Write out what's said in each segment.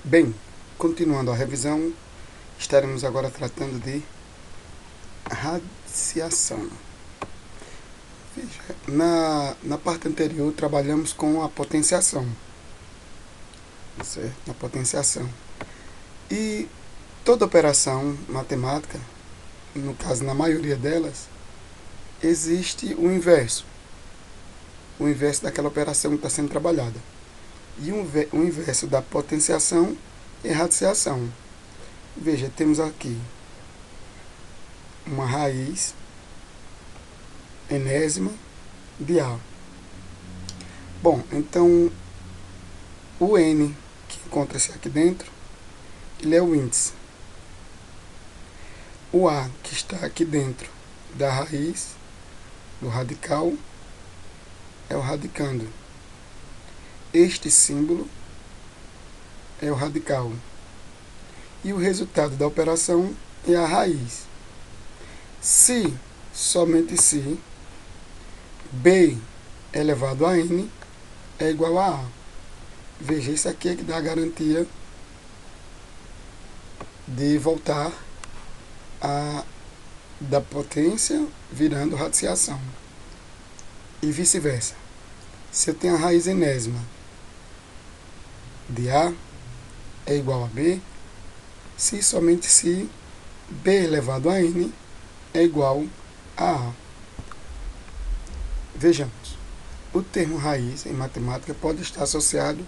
Bem, continuando a revisão, estaremos agora tratando de radiciação. Veja, na parte anterior trabalhamos com a potenciação, certo? Na potenciação. E toda operação matemática, no caso na maioria delas, existe o inverso daquela operação que está sendo trabalhada. E o inverso da potenciação é radiciação. Veja, temos aqui uma raiz enésima de A. Bom, então o N que encontra-se aqui dentro, ele é o índice. O A que está aqui dentro da raiz, do radical, é o radicando. Este símbolo é o radical. E o resultado da operação é a raiz. Se, somente se, B elevado a N é igual a A. Veja, isso aqui é que dá a garantia de voltar da potência virando radiciação. E vice-versa. Se eu tenho a raiz enésima de A é igual a B, se somente se B elevado a N é igual a A. Vejamos, o termo raiz em matemática pode estar associado,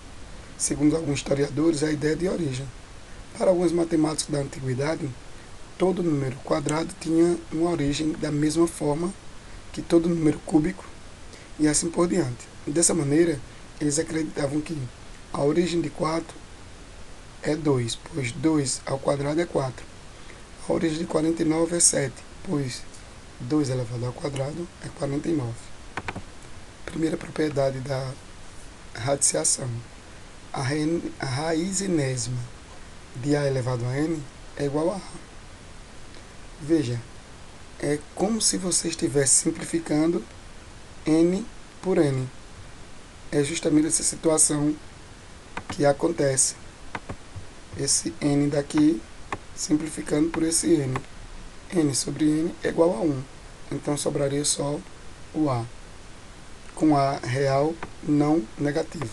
segundo alguns historiadores, à ideia de origem. Para alguns matemáticos da antiguidade, todo número quadrado tinha uma origem da mesma forma que todo número cúbico e assim por diante. Dessa maneira, eles acreditavam que a origem de 4 é 2, pois 2 ao quadrado é 4. A origem de 49 é 7, pois 2 elevado ao quadrado é 49. Primeira propriedade da radiciação. A raiz enésima de A elevado a N é igual a A. Veja, é como se você estivesse simplificando N por N. É justamente essa situação que acontece. Esse N daqui simplificando por esse N. N sobre N é igual a 1. Então sobraria só o A, com A real não negativo.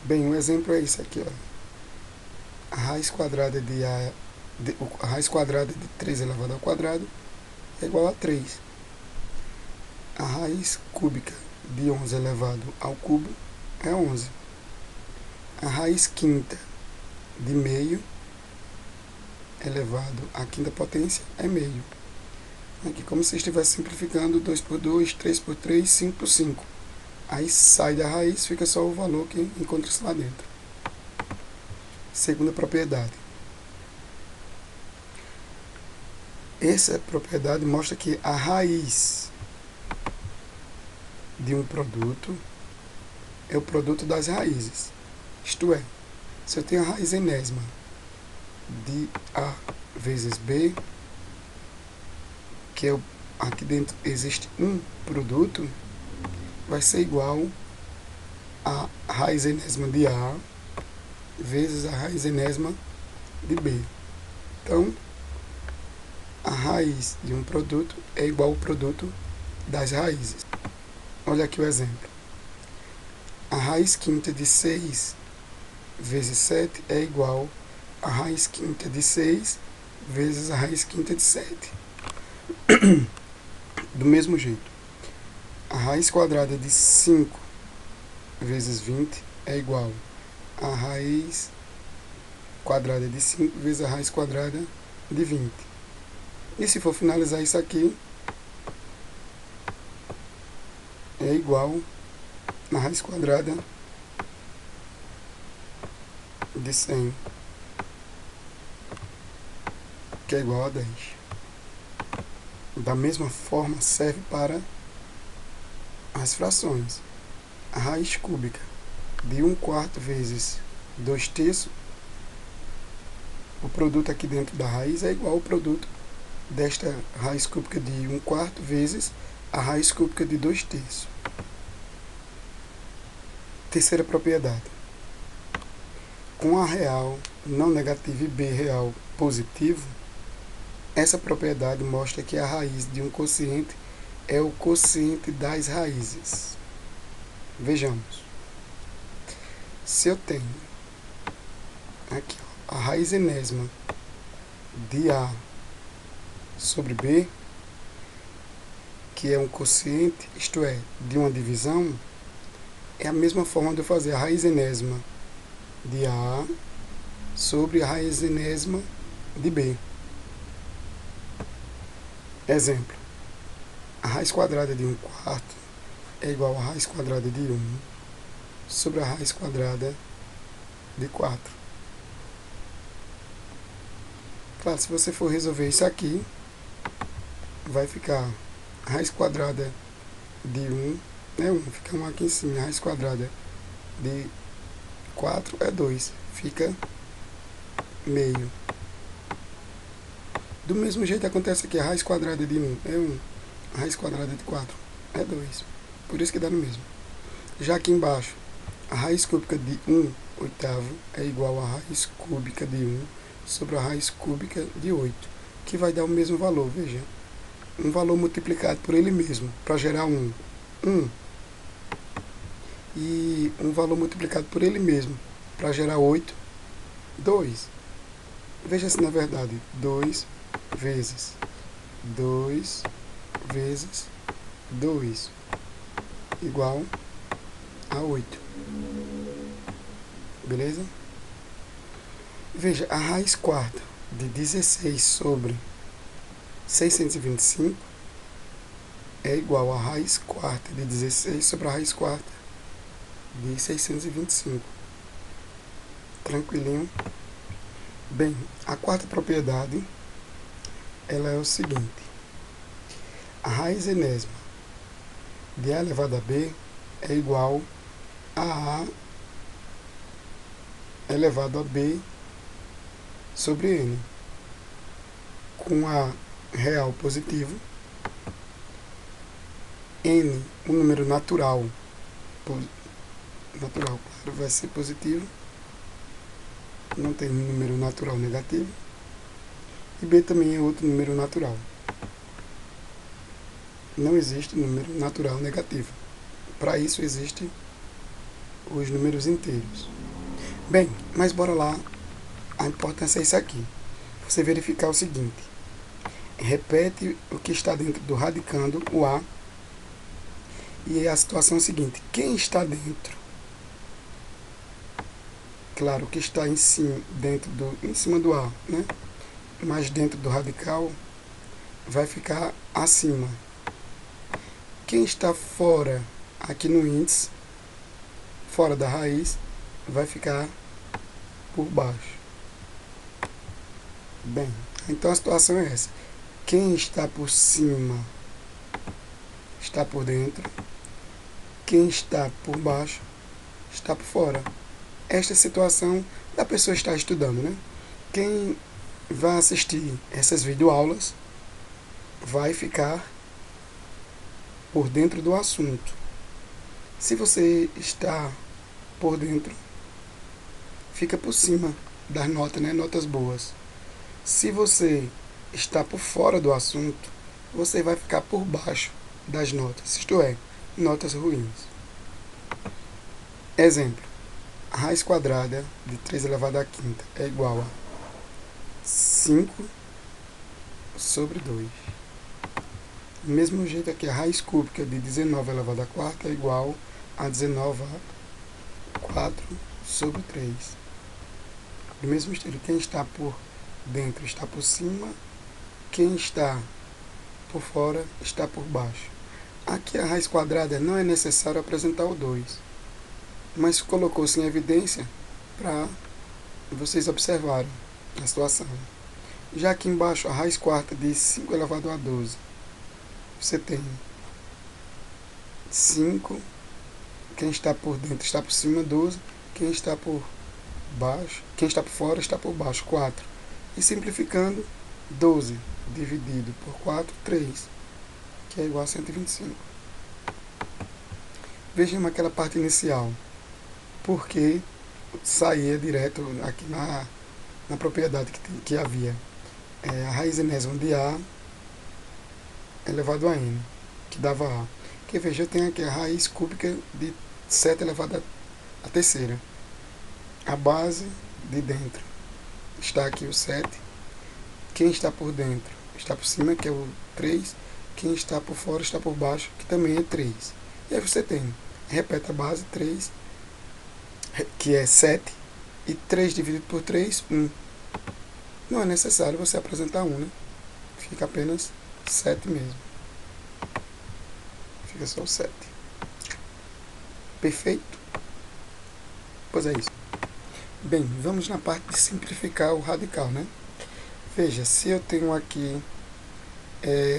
Bem, um exemplo é isso aqui, ó. A raiz quadrada a raiz quadrada de 3 elevado ao quadrado é igual a 3. A raiz cúbica de 11 elevado ao cubo é 11. A raiz quinta de meio elevado à quinta potência é meio. Aqui como se estivesse simplificando 2 por 2, 3 por 3, 5 por 5. Aí sai da raiz, fica só o valor que encontra-se lá dentro. Segunda propriedade. Essa propriedade mostra que a raiz de um produto é o produto das raízes. Isto é, se eu tenho a raiz enésima de A vezes B, que aqui dentro existe um produto, vai ser igual a raiz enésima de A vezes a raiz enésima de B. Então, a raiz de um produto é igual ao produto das raízes. Olha aqui o exemplo. A raiz quinta de 6 vezes 7 é igual a raiz quinta de 6 vezes a raiz quinta de 7. Do mesmo jeito, a raiz quadrada de 5 vezes 20 é igual a raiz quadrada de 5 vezes a raiz quadrada de 20. E se for finalizar isso aqui, é igual a raiz quadrada de 100, que é igual a 10. Da mesma forma, serve para as frações. A raiz cúbica de 1/4 vezes 2/3, o produto aqui dentro da raiz é igual ao produto desta raiz cúbica de 1/4 vezes a raiz cúbica de 2/3. Terceira propriedade. Com A real não negativo e B real positivo, essa propriedade mostra que a raiz de um quociente é o quociente das raízes. Vejamos. Se eu tenho aqui a raiz enésima de A sobre B, que é um quociente, isto é, de uma divisão, é a mesma forma de eu fazer a raiz enésima de A sobre a raiz enésima de B. Exemplo. A raiz quadrada de 1/4 é igual a raiz quadrada de 1 sobre a raiz quadrada de 4. Claro, se você for resolver isso aqui, vai ficar a raiz quadrada de 1 é 1, fica 1 aqui em cima. A raiz quadrada de 4 é 2, fica meio. Do mesmo jeito acontece aqui, a raiz quadrada de 1 é 1, a raiz quadrada de 4 é 2, por isso que dá no mesmo. Já aqui embaixo, a raiz cúbica de 1/8 é igual a raiz cúbica de 1 sobre a raiz cúbica de 8, que vai dar o mesmo valor, veja. Um valor multiplicado por ele mesmo, para gerar 1. E um valor multiplicado por ele mesmo, para gerar 8, 2. Veja se na verdade, 2 vezes 2 vezes 2 igual a 8. Beleza? Veja, a raiz quarta de 16 sobre 625 é igual a raiz quarta de 16 sobre a raiz quarta de 625. Tranquilinho? Bem, a quarta propriedade, ela é o seguinte. A raiz enésima de A elevado a B é igual a A elevado a B sobre N. Com A real positivo, N, um número natural, claro, vai ser positivo, não tem número natural negativo, e B também é outro número natural. Não existe número natural negativo. Para isso existem os números inteiros. Bem, mas bora lá. A importância é isso aqui. Você verificar o seguinte. Repete o que está dentro do radicando, o A. E a situação é a seguinte. Quem está dentro? Claro, o que está em cima, em cima do A, né? Mas dentro do radical vai ficar acima. Quem está fora, aqui no índice, fora da raiz, vai ficar por baixo. Bem, então a situação é essa. Quem está por cima está por dentro. Quem está por baixo está por fora. Esta é a situação da pessoa estar estudando, né? Quem vai assistir essas videoaulas vai ficar por dentro do assunto. Se você está por dentro, fica por cima das notas, né? Notas boas. Se você está por fora do assunto, você vai ficar por baixo das notas, isto é, notas ruins. Exemplo. A raiz quadrada de 3 elevado à quinta é igual a 5 sobre 2. Do mesmo jeito aqui, a raiz cúbica de 19 elevado à quarta é igual a 19 a 4 sobre 3. Do mesmo estilo, quem está por dentro está por cima, quem está por fora está por baixo. Aqui a raiz quadrada não é necessário apresentar o 2, mas colocou-se em evidência para vocês observarem a situação. Já aqui embaixo, a raiz quarta de 5 elevado a 12. Você tem 5, quem está por dentro está por cima, 12, quem está por baixo, quem está por fora está por baixo, 4. E simplificando, 12 dividido por 4, 3, que é igual a 125. Vejamos aquela parte inicial. porque saía direto aqui na propriedade que havia a raiz enésima de A elevado a N, que dava A. Que veja, eu tenho aqui a raiz cúbica de 7 elevado a terceira. A base de dentro está aqui o 7. Quem está por dentro está por cima, que é o 3. Quem está por fora está por baixo, que também é 3. E aí você tem, repete a base, 3, que é 7, e 3 dividido por 3, 1. Não é necessário você apresentar 1, né? Fica apenas 7 mesmo. Fica só o 7. Perfeito? Pois é isso. Bem, vamos na parte de simplificar o radical, né? Veja, se eu tenho aqui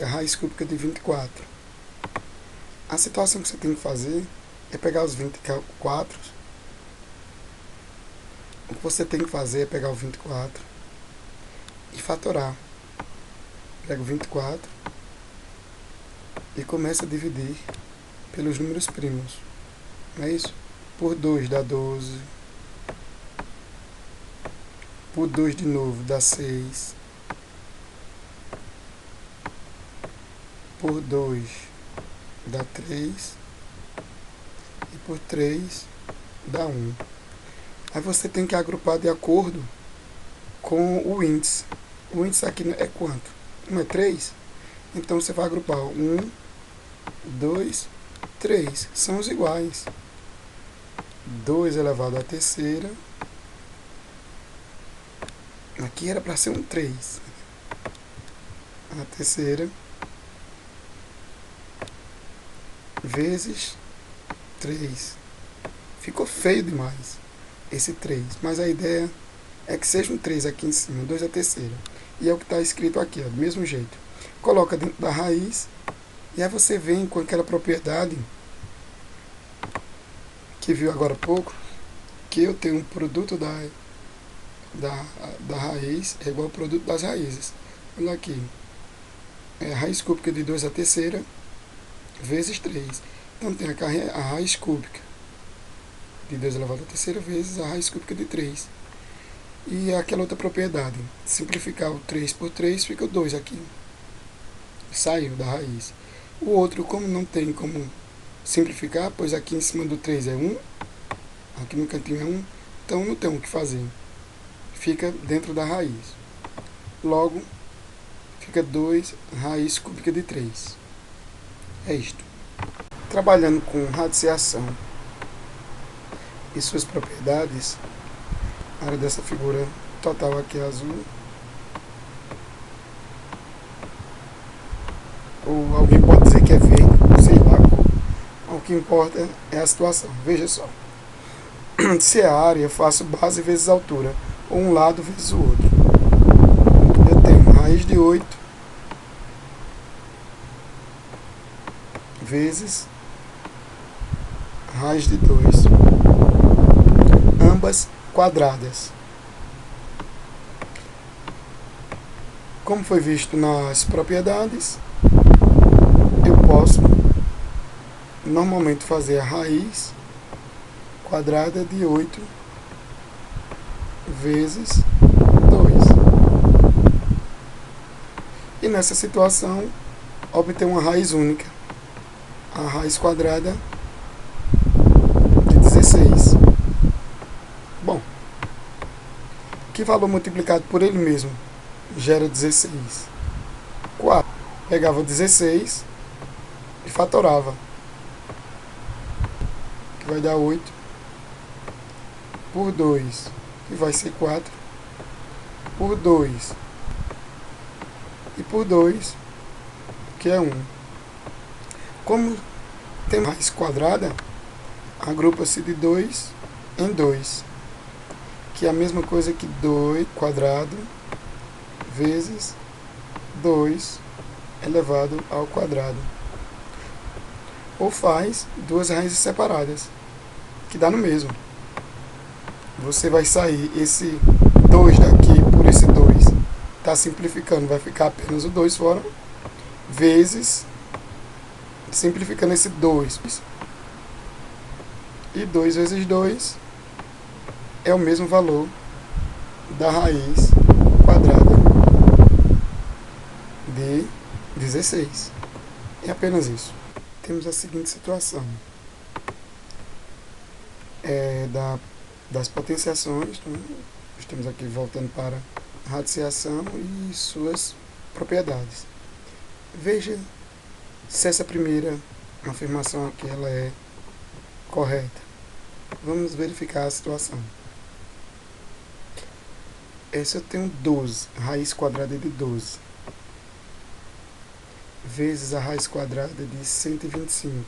a raiz cúbica de 24, a situação que você tem que fazer é pegar os 24. O que você tem que fazer é pegar o 24 e fatorar. Pega o 24 e começa a dividir pelos números primos. Não é isso? Por 2 dá 12. Por 2 de novo dá 6. Por 2 dá 3. E por 3 dá 1. Aí você tem que agrupar de acordo com o índice. O índice aqui é quanto? 1 é 3? Então você vai agrupar 1, 2, 3. São os iguais. 2 elevado à terceira. Aqui era para ser um 3. A terceira. Vezes 3. Ficou feio demais esse 3. Mas a ideia é que seja um 3 aqui em cima. 2 à terceira. E é o que está escrito aqui, ó, do mesmo jeito. Coloca dentro da raiz. E aí você vem com aquela propriedade que viu agora há pouco, que eu tenho um produto da raiz é igual ao produto das raízes. Olha aqui. A raiz cúbica de 2 à terceira vezes 3. Então tem a raiz cúbica de 2 elevado à terceira vezes a raiz cúbica de 3. E aquela outra propriedade, simplificar o 3 por 3, fica o 2 aqui. Saiu da raiz. O outro, como não tem como simplificar, pois aqui em cima do 3 é 1, aqui no cantinho é 1, então não tem o que fazer. Fica dentro da raiz. Logo, fica 2 raiz cúbica de 3. É isto. Trabalhando com radiciação e suas propriedades, a área dessa figura total aqui é azul. Ou alguém pode dizer que é verde, sei lá. O que importa é a situação. Veja só. Se é a área, eu faço base vezes altura, ou um lado vezes o outro. Eu tenho raiz de 8 vezes raiz de 2, ambas quadradas. Como foi visto nas propriedades, eu posso normalmente fazer a raiz quadrada de 8 vezes 2. E nessa situação, obter uma raiz única. A raiz quadrada de 16. Bom, que valor multiplicado por ele mesmo gera 16? 4. Pegava 16 e fatorava, que vai dar 8, por 2, que vai ser 4, por 2, e por 2, que é 1. Como tem raiz quadrada, agrupa-se de 2 em 2, que é a mesma coisa que 2 quadrado vezes 2 elevado ao quadrado. Ou faz duas raízes separadas, que dá no mesmo. Você vai sair esse 2 daqui por esse 2. Está simplificando, vai ficar apenas o 2 fora, vezes, simplificando esse 2. E 2 vezes 2 é o mesmo valor da raiz quadrada de 16. É apenas isso. Temos a seguinte situação. Das potenciações, né? Estamos aqui voltando para a radiciação e suas propriedades. Veja se essa primeira afirmação aqui ela é correta. Vamos verificar a situação. Se eu tenho 12, a raiz quadrada de 12, vezes a raiz quadrada de 125,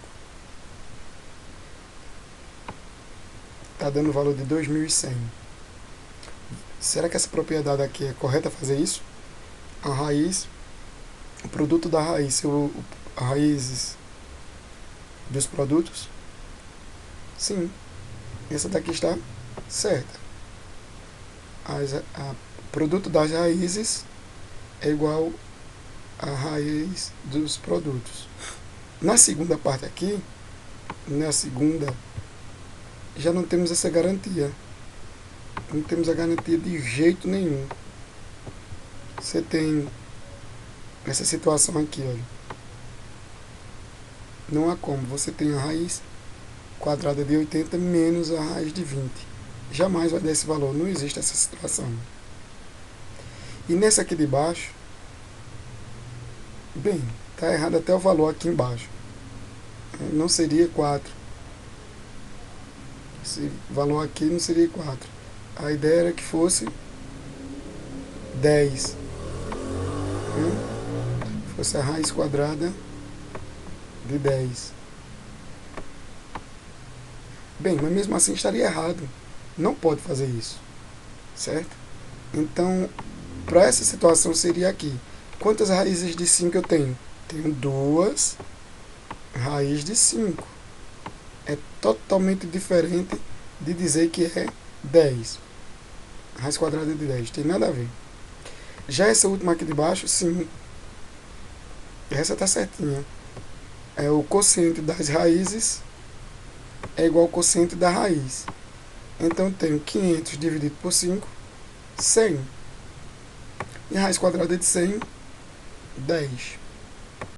está dando o valor de 2100. Será que essa propriedade aqui é correta fazer isso? A raiz, o produto da raiz, a raízes dos produtos? Sim, essa daqui está certa. O produto das raízes é igual a raiz dos produtos. Na segunda parte aqui, já não temos essa garantia. Não temos a garantia de jeito nenhum. Você tem essa situação aqui, olha. Não há como. Você tem a raiz quadrada de 80 menos a raiz de 20. Jamais vai dar esse valor. Não existe essa situação. E nessa aqui de baixo, bem, está errado até o valor aqui embaixo. Não seria 4. Esse valor aqui não seria 4. A ideia era que fosse 10. Fosse a raiz quadrada de 10. Bem, mas mesmo assim estaria errado. Não pode fazer isso. Certo? Então, para essa situação seria aqui. Quantas raízes de 5 eu tenho? Tenho 2 raízes de 5. É totalmente diferente de dizer que é 10. Raiz quadrada de 10. Tem nada a ver. Já essa última aqui de baixo, sim. Essa está certinha. O quociente das raízes é igual ao quociente da raiz. Então eu tenho 500 dividido por 5, 100. E a raiz quadrada de 100, 10.